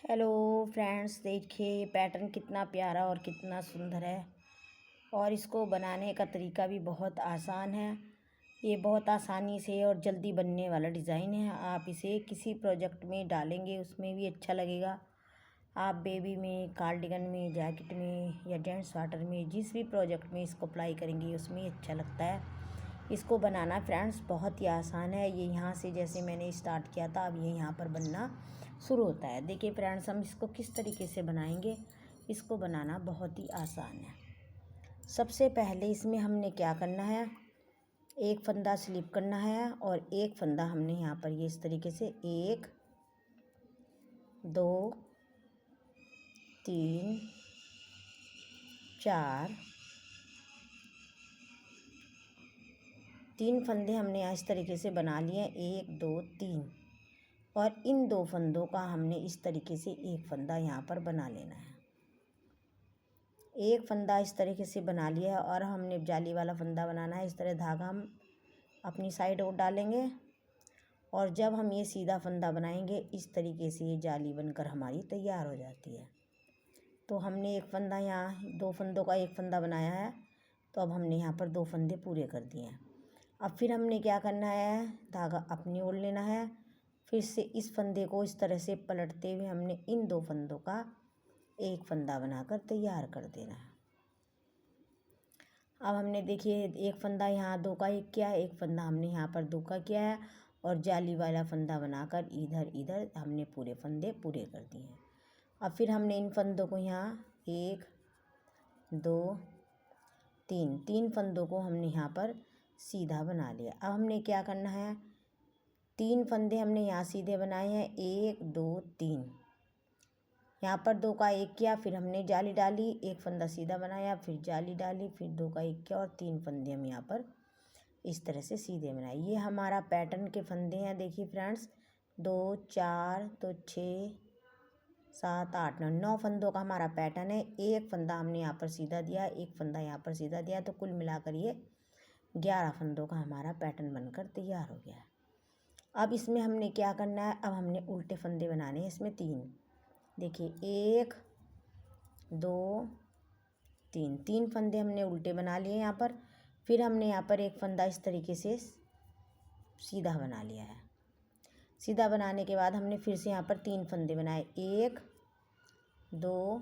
Hello friends, देखिए ये pattern कितना प्यारा और कितना सुंदर है। और इसको बनाने का तरीका भी बहुत आसान है। ये बहुत आसानी से और जल्दी बनने वाला डिज़ाइन है। आप इसे किसी प्रोजेक्ट में डालेंगे उसमें भी अच्छा लगेगा। आप बेबी में, कार्डिगन में, जैकेट में या जेंट्स स्वेटर में, जिस भी प्रोजेक्ट में इसको अप्लाई करेंगे उसमें अच्छा लगता है। इसको बनाना फ्रेंड्स बहुत ही आसान है। ये यहाँ से जैसे मैंने स्टार्ट किया था, अब ये यहाँ पर बनना शुरू होता है। देखिए फ्रेंड्स, हम इसको किस तरीके से बनाएंगे। इसको बनाना बहुत ही आसान है। सबसे पहले इसमें हमने क्या करना है, एक फंदा स्लिप करना है और एक फंदा हमने यहाँ पर ये इस तरीके से 1 2 3 4 3 फंदे हमने यहाँ इस तरीके से बना लिए। 1 2 3 और इन 2 फंदों का हमने इस तरीके से एक फंदा यहाँ पर बना लेना है। एक फंदा इस तरीके से बना लिया है और हमने जाली वाला फंदा बनाना है। इस तरह धागा हम अपनी साइड और डालेंगे और जब हम ये सीधा फंदा बनाएंगे इस तरीके से ये जाली बनकर हमारी तैयार हो जाती है। तो हमने एक फंदा यहाँ 2 फंदों का एक फंदा बनाया है, तो अब हमने यहाँ पर 2 फंदे पूरे कर दिए हैं। अब फिर हमने क्या करना है, धागा अपनी ओर लेना है। फिर से इस फंदे को इस तरह से पलटते हुए हमने इन 2 फंदों का एक फंदा बनाकर तैयार कर देना है। अब हमने देखिए एक फंदा यहाँ 2 का एक किया है, एक फंदा हमने यहाँ पर 2 का किया है और जाली वाला फंदा बनाकर इधर इधर हमने पूरे फंदे पूरे कर दिए हैं। अब फिर हमने इन फंदों को यहाँ 1 2 3 फंदों को हमने यहाँ पर सीधा बना लिया। अब हमने क्या करना है, 3 फंदे हमने यहाँ सीधे बनाए हैं, 1 2 3। यहाँ पर 2 का एक किया, फिर हमने जाली डाली, एक फंदा सीधा बनाया, फिर जाली डाली, फिर 2 का एक किया और 3 फंदे हम यहाँ पर इस तरह से सीधे बनाए। ये हमारा पैटर्न के फंदे हैं। देखिए फ्रेंड्स, 2 4 तो 6 7 8 9 फंदों का हमारा पैटर्न है। एक फंदा हमने यहाँ पर सीधा दिया, एक फंदा यहाँ पर सीधा दिया, तो कुल मिलाकर ये 11 फंदों का हमारा पैटर्न बनकर तैयार हो गया है। अब इसमें हमने क्या करना है, अब हमने उल्टे फंदे बनाने हैं। इसमें 3, देखिए 1 2 3 फंदे हमने उल्टे बना लिए यहाँ पर। फिर हमने यहाँ पर एक फंदा इस तरीके से सीधा बना लिया है। सीधा बनाने के बाद हमने फिर से यहाँ पर 3 फंदे बनाए, 1 2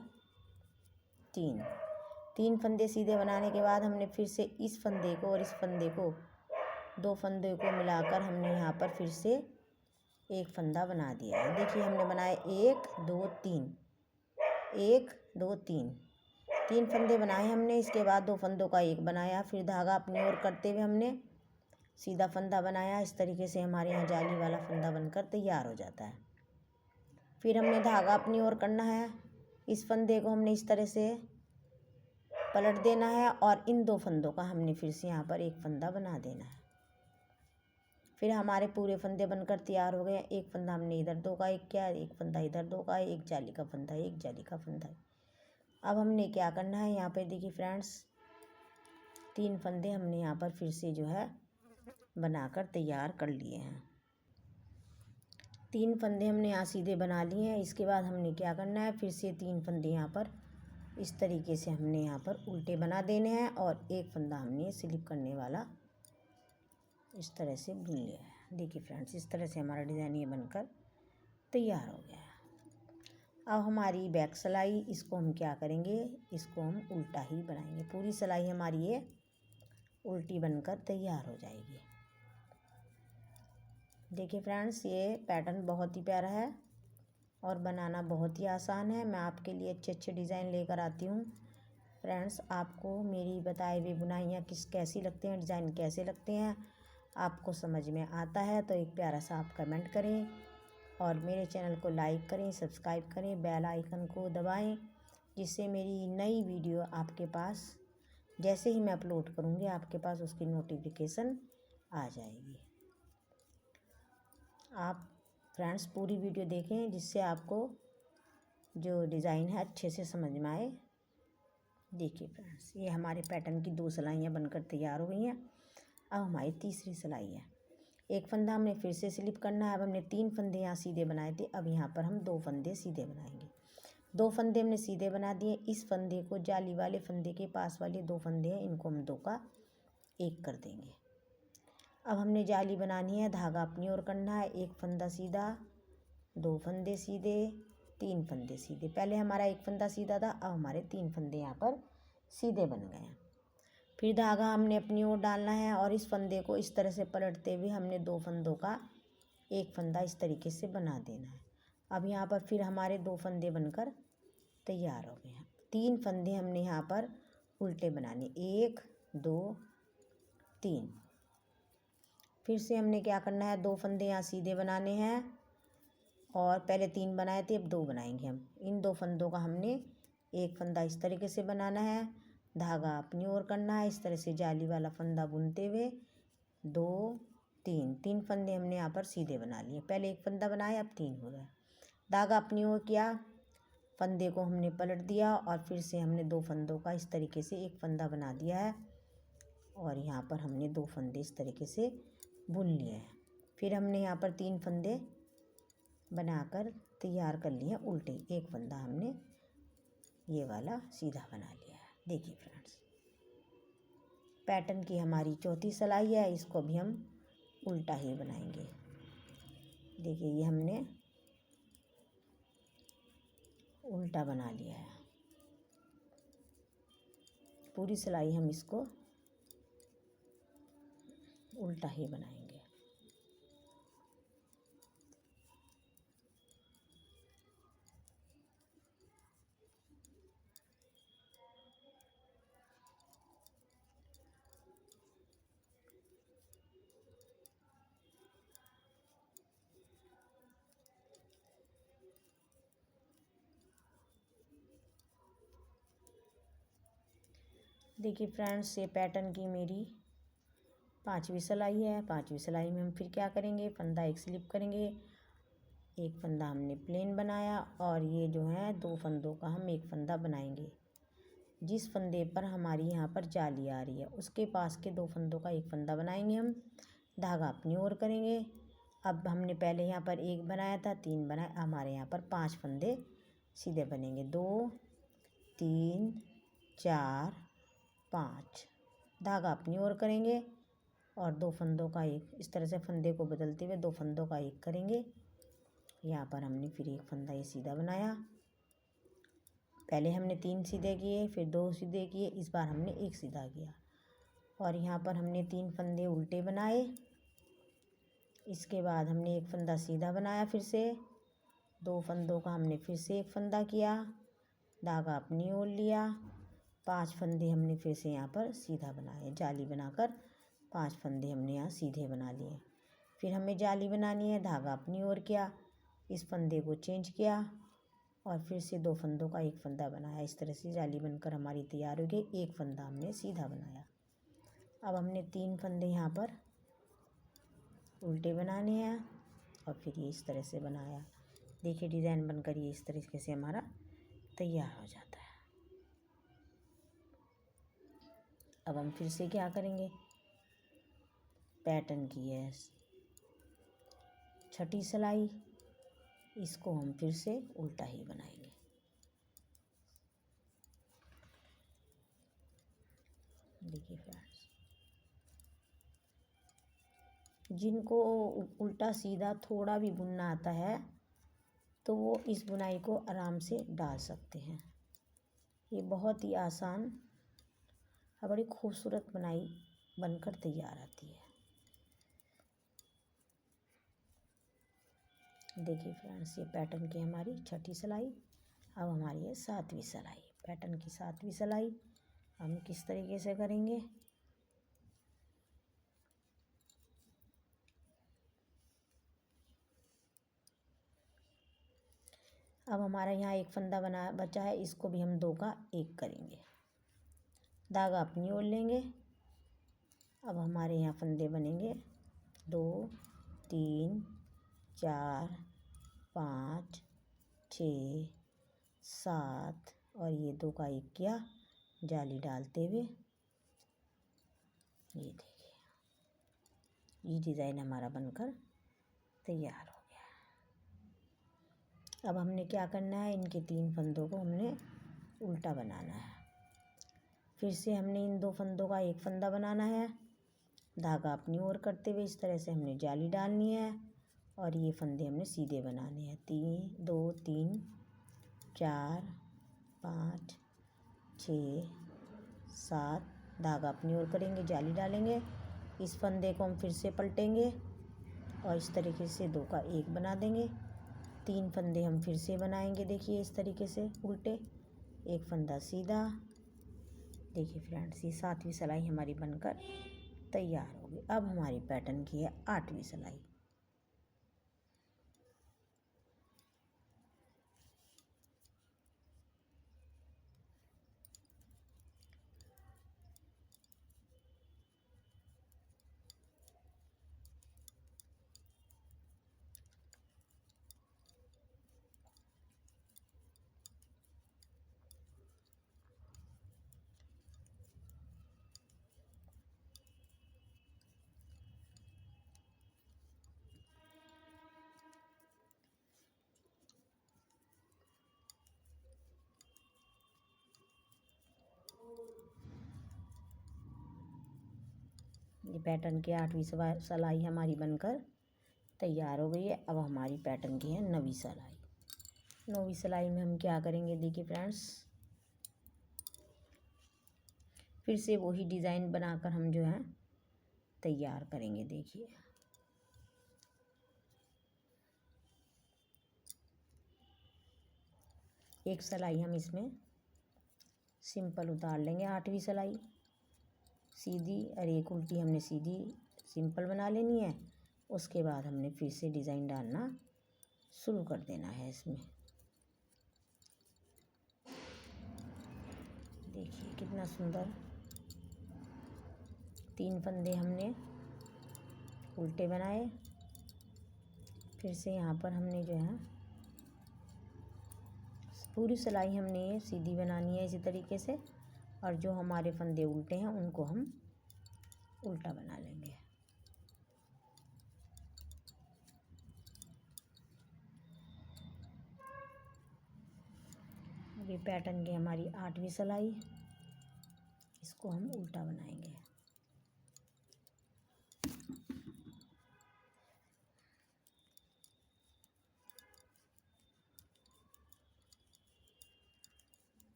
3 फंदे सीधे बनाने के बाद हमने फिर से इस फंदे को और इस फंदे को, 2 फंदे को मिलाकर हमने यहाँ पर फिर से एक फंदा बना दिया है। देखिए हमने बनाए 1 2 3 1 2 3 फंदे बनाए हमने। इसके बाद 2 फंदों का एक बनाया, फिर धागा अपनी ओर करते हुए हमने सीधा फंदा बनाया। इस तरीके से हमारे यहाँ जाली वाला फंदा बनकर तैयार हो जाता है। फिर हमने धागा अपनी ओर करना है, इस फंदे को हमने इस तरह से पलट देना है और इन 2 फंदों का हमने फिर से यहाँ पर एक फंदा बना देना है। फिर हमारे पूरे फंदे बनकर तैयार हो गए। एक फंदा हमने इधर 2 का एक किया, एक फंदा इधर 2 का, एक जाली का फंदा, एक जाली का फंदा। अब हमने क्या करना है, यहाँ पे देखिए फ्रेंड्स, 3 फंदे हमने यहाँ पर फिर से जो है बनाकर तैयार कर लिए हैं। 3 फंदे हमने यहाँ सीधे बना लिए हैं। इसके बाद हमने क्या करना है, फिर से 3 फंदे यहाँ पर इस तरीके से हमने यहाँ पर उल्टे बना देने हैं और एक फंदा हमने स्लिप करने वाला इस तरह से बुन लिया है। देखिए फ्रेंड्स, इस तरह से हमारा डिज़ाइन ये बनकर तैयार हो गया है। अब हमारी बैक सिलाई, इसको हम क्या करेंगे, इसको हम उल्टा ही बनाएंगे। पूरी सिलाई हमारी ये उल्टी बनकर तैयार हो जाएगी। देखिए फ्रेंड्स, ये पैटर्न बहुत ही प्यारा है और बनाना बहुत ही आसान है। मैं आपके लिए अच्छे अच्छे डिज़ाइन लेकर आती हूँ। फ्रेंड्स, आपको मेरी बताई हुई बुनाइयाँ कैसी लगती हैं, डिज़ाइन कैसे लगते हैं, आपको समझ में आता है तो एक प्यारा सा आप कमेंट करें और मेरे चैनल को लाइक करें, सब्सक्राइब करें, बेल आइकन को दबाएं, जिससे मेरी नई वीडियो आपके पास जैसे ही मैं अपलोड करूँगी आपके पास उसकी नोटिफिकेशन आ जाएगी। आप फ्रेंड्स पूरी वीडियो देखें जिससे आपको जो डिज़ाइन है अच्छे से समझ में आए। देखिए फ्रेंड्स, ये हमारे पैटर्न की 2 सिलाइयाँ बनकर तैयार हो गई हैं। अब हमारी तीसरी सिलाई है। एक फंदा हमने फिर से स्लिप करना है। अब हमने 3 फंदे यहाँ सीधे बनाए थे, अब यहाँ पर हम 2 फंदे सीधे बनाएंगे। 2 फंदे हमने सीधे बना दिए। इस फंदे को जाली वाले फंदे के पास वाले 2 फंदे हैं, इनको हम 2 का 1 कर देंगे। अब हमने जाली बनानी है, धागा अपनी ओर करना है। 1 फंदा सीधा, 2 फंदे सीधे, 3 फंदे सीधे। पहले हमारा 1 फंदा सीधा था, अब हमारे 3 फंदे यहाँ पर सीधे बन गए हैं। फिर धागा हमने अपनी ओर डालना है और इस फंदे को इस तरह से पलटते हुए हमने 2 फंदों का 1 फंदा इस तरीके से बना देना है। अब यहाँ पर फिर हमारे 2 फंदे बनकर तैयार हो गए हैं। 3 फंदे हमने यहाँ पर उल्टे बनाने, 1 2 3। फिर से हमने क्या करना है, 2 फंदे यहाँ सीधे बनाने हैं और पहले 3 बनाए थे, अब 2 बनाएंगे हम। इन 2 फंदों का हमने 1 फंदा इस तरीके से बनाना है, धागा अपनी ओर करना है, इस तरह से जाली वाला फंदा बुनते हुए 2 3 फंदे हमने यहाँ पर सीधे बना लिए। पहले 1 फंदा बनाया, अब 3 हो गया। धागा अपनी ओर किया, फंदे को हमने पलट दिया और फिर से हमने 2 फंदों का इस तरीके से 1 फंदा बना दिया है और यहाँ पर हमने 2 फंदे इस तरीके से बुन लिए हैं। फिर हमने यहाँ पर 3 फंदे बनाकर तैयार कर लिए उल्टे। 1 फंदा हमने ये वाला सीधा बना लिया है। देखिए फ्रेंड्स, पैटर्न की हमारी चौथी सिलाई है, इसको भी हम उल्टा ही बनाएंगे। देखिए ये हमने उल्टा बना लिया है। पूरी सिलाई हम इसको उल्टा ही बनाएंगे। देखिए फ्रेंड्स, ये पैटर्न की मेरी 5वीं सिलाई है। 5वीं सिलाई में हम फिर क्या करेंगे, फंदा एक स्लिप करेंगे, 1 फंदा हमने प्लेन बनाया और ये जो है 2 फंदों का हम 1 फंदा बनाएंगे। जिस फंदे पर हमारी यहाँ पर जाली आ रही है उसके पास के 2 फंदों का 1 फंदा बनाएंगे हम, धागा अपनी ओर करेंगे। अब हमने पहले यहाँ पर 1 बनाया था, 3 बनाए, हमारे यहाँ पर 5 फंदे सीधे बनेंगे। 2 3 4 5, धागा अपनी ओर करेंगे और 2 फंदों का 1, इस तरह से फंदे को बदलते हुए 2 फंदों का 1 करेंगे। यहाँ पर हमने फिर 1 फंदा ये सीधा बनाया। पहले हमने 3 सीधे किए, फिर 2 सीधे किए, इस बार हमने 1 सीधा किया और यहाँ पर हमने 3 फंदे उल्टे बनाए। इसके बाद हमने 1 फंदा सीधा बनाया, फिर से 2 फंदों का हमने फिर से 1 फंदा किया, धागा अपनी ओर लिया। 5 फंदे हमने फिर से यहाँ पर सीधा बनाए, जाली बनाकर 5 फंदे हमने यहाँ सीधे बना लिए। फिर हमें जाली बनानी है, धागा अपनी ओर किया, इस फंदे को चेंज किया और फिर से 2 फंदों का 1 फंदा बनाया। इस तरह से जाली बनकर हमारी तैयार हो गई। 1 फंदा हमने सीधा बनाया। अब हमने 3 फंदे यहाँ पर उल्टे बनाने हैं और फिर ये इस तरह से बनाया। देखिए डिज़ाइन बनकर ये इस तरीके से हमारा तैयार हो जाता है। अब हम फिर से क्या करेंगे, पैटर्न की है 6ठी सिलाई, इसको हम फिर से उल्टा ही बनाएंगे। देखिए फ्रेंड्स, जिनको उल्टा सीधा थोड़ा भी बुनना आता है तो वो इस बुनाई को आराम से डाल सकते हैं। ये बहुत ही आसान और बड़ी खूबसूरत बुनाई बनकर तैयार आती है। देखिए फ्रेंड्स, ये पैटर्न की हमारी 6ठी सिलाई। अब हमारी है 7वीं सिलाई। पैटर्न की 7वीं सिलाई हम किस तरीके से करेंगे, अब हमारा यहाँ 1 फंदा बना बचा है, इसको भी हम 2 का 1 करेंगे, धागा अपनी ओर लेंगे। अब हमारे यहाँ फंदे बनेंगे 2 3 4 5 6 7 और ये 2 का 1 किया, जाली डालते हुए। ये देखिए ये डिज़ाइन हमारा बनकर तैयार हो गया। अब हमने क्या करना है, इनके 3 फंदों को हमने उल्टा बनाना है। फिर से हमने इन 2 फंदों का एक फंदा बनाना है, धागा अपनी ओर करते हुए इस तरह से हमने जाली डालनी है और ये फंदे हमने सीधे बनाने हैं। 3 2 3 4 5 6 7, धागा अपनी ओर करेंगे, जाली डालेंगे, इस फंदे को हम फिर से पलटेंगे और इस तरीके से 2 का 1 बना देंगे। 3 फंदे हम फिर से बनाएंगे, देखिए इस तरीके से उल्टे, एक फंदा सीधा। देखिए फ्रेंड्स, ये 7वीं सिलाई हमारी बनकर तैयार हो गई। अब हमारी पैटर्न की है 8वीं सिलाई। ये पैटर्न की 8वीं सिलाई हमारी बनकर तैयार हो गई है। अब हमारी पैटर्न की है 9वीं सिलाई। 9वीं सिलाई में हम क्या करेंगे, देखिए फ्रेंड्स, फिर से वही डिज़ाइन बनाकर हम जो है तैयार करेंगे। देखिए एक सिलाई हम इसमें सिंपल उतार लेंगे, 8वीं सिलाई सीधी, और एक उल्टी हमने सीधी सिंपल बना लेनी है। उसके बाद हमने फिर से डिज़ाइन डालना शुरू कर देना है इसमें। देखिए कितना सुंदर, 3 फंदे हमने उल्टे बनाए, फिर से यहाँ पर हमने जो है पूरी सिलाई हमने ये सीधी बनानी है इसी तरीके से, और जो हमारे फंदे उल्टे हैं उनको हम उल्टा बना लेंगे। ये पैटर्न की हमारी 8वीं सिलाई, इसको हम उल्टा बनाएंगे।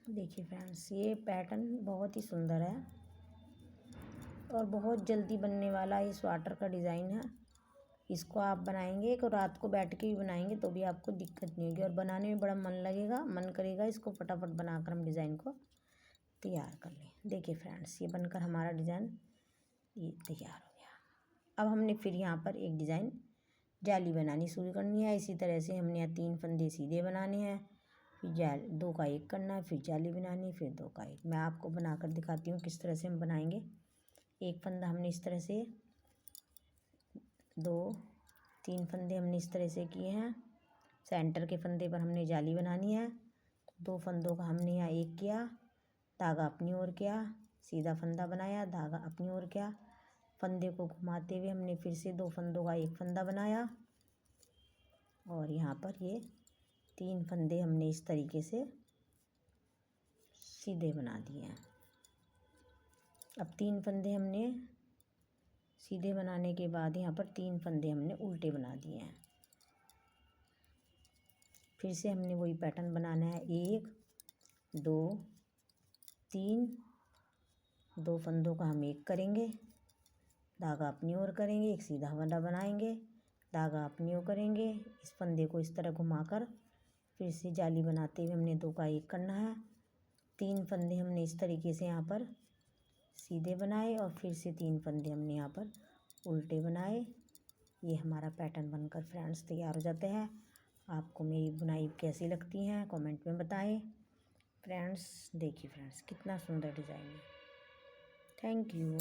देखिए फ्रेंड्स, ये पैटर्न बहुत ही सुंदर है और बहुत जल्दी बनने वाला ये स्वेटर का डिज़ाइन है। इसको आप बनाएंगे कि रात को बैठ के भी बनाएंगे तो भी आपको दिक्कत नहीं होगी, और बनाने में बड़ा मन लगेगा, मन करेगा इसको फटाफट बनाकर हम डिज़ाइन को तैयार कर लें। देखिए फ्रेंड्स, ये बनकर हमारा डिज़ाइन ये तैयार हो गया। अब हमने फिर यहाँ पर एक डिज़ाइन जाली बनानी शुरू करनी है। इसी तरह से हमने यहाँ 3 फंदे सीधे बनाने हैं, फिर 2 का 1 करना है, फिर जाली बनानी है, फिर 2 का 1। मैं आपको बनाकर दिखाती हूँ किस तरह से हम बनाएंगे। एक फंदा हमने इस तरह से, 2 3 फंदे हमने इस तरह से किए हैं। सेंटर के फंदे पर हमने जाली बनानी है। 2 फंदों का हमने यहाँ 1 किया, धागा अपनी ओर किया, सीधा फंदा बनाया, धागा अपनी ओर किया, फंदे को घुमाते हुए हमने फिर से 2 फंदों का 1 फंदा बनाया, और यहाँ पर ये 3 फंदे हमने इस तरीके से सीधे बना दिए हैं। अब 3 फंदे हमने सीधे बनाने के बाद यहाँ पर 3 फंदे हमने उल्टे बना दिए हैं। फिर से हमने वही पैटर्न बनाना है, 1 2 3, 2 फंदों का हम 1 करेंगे, धागा अपनी ओर करेंगे, एक सीधा फंदा बनाएंगे, धागा अपनी ओर करेंगे, इस फंदे को इस तरह घुमाकर फिर से जाली बनाते हुए हमने 2 का 1 करना है। 3 फंदे हमने इस तरीके से यहाँ पर सीधे बनाए, और फिर से 3 फंदे हमने यहाँ पर उल्टे बनाए। ये हमारा पैटर्न बनकर फ्रेंड्स तैयार हो जाते हैं। आपको मेरी बुनाई कैसी लगती हैं कमेंट में बताएं फ्रेंड्स। देखिए फ्रेंड्स, कितना सुंदर डिज़ाइन है। Thank you.